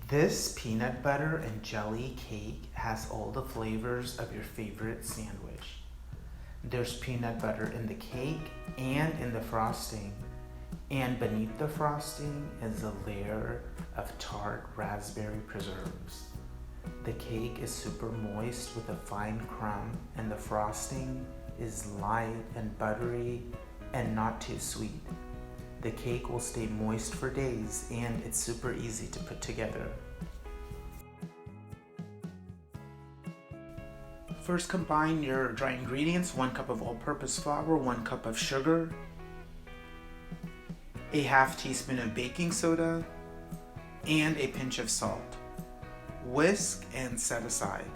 This peanut butter and jelly cake has all the flavors of your favorite sandwich. There's peanut butter in the cake and in the frosting, and beneath the frosting is a layer of tart raspberry preserves. The cake is super moist with a fine crumb, and the frosting is light and buttery and not too sweet. The cake will stay moist for days, and it's super easy to put together. First, combine your dry ingredients: 1 cup of all-purpose flour, 1 cup of sugar, a half teaspoon of baking soda, and a pinch of salt. Whisk and set aside.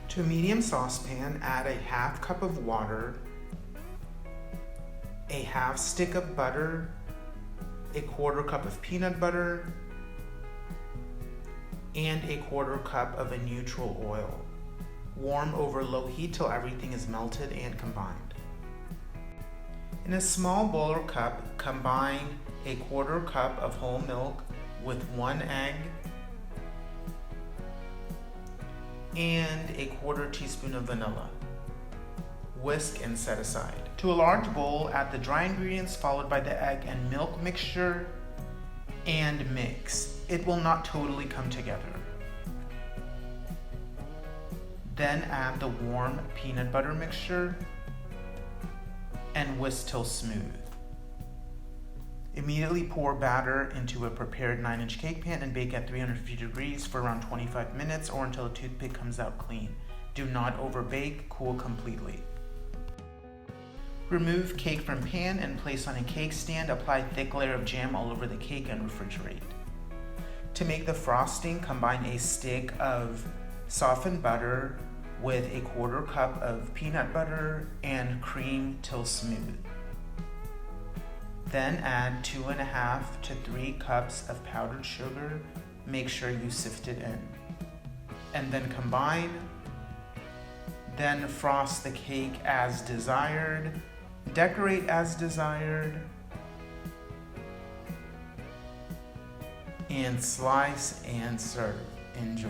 To a medium saucepan, add a half cup of water, a half stick of butter, a 1/4 cup of peanut butter, and a 1/4 cup of a neutral oil. Warm over low heat till everything is melted and combined. In a small bowl or cup, combine a 1/4 cup of whole milk with 1 egg and a 1/4 teaspoon of vanilla. Whisk and set aside. To a large bowl, add the dry ingredients followed by the egg and milk mixture and mix. It will not totally come together. Then add the warm peanut butter mixture and whisk till smooth. Immediately pour batter into a prepared 9-inch cake pan and bake at 350 degrees for around 25 minutes or until a toothpick comes out clean. Do not overbake, cool completely. Remove cake from pan and place on a cake stand. Apply thick layer of jam all over the cake and refrigerate. To make the frosting, combine a stick of softened butter with a 1/4 cup of peanut butter and cream till smooth. Then add 2.5 to 3 cups of powdered sugar. Make sure you sift it in. And then combine. Then frost the cake as desired. Decorate as desired. And slice and serve. Enjoy.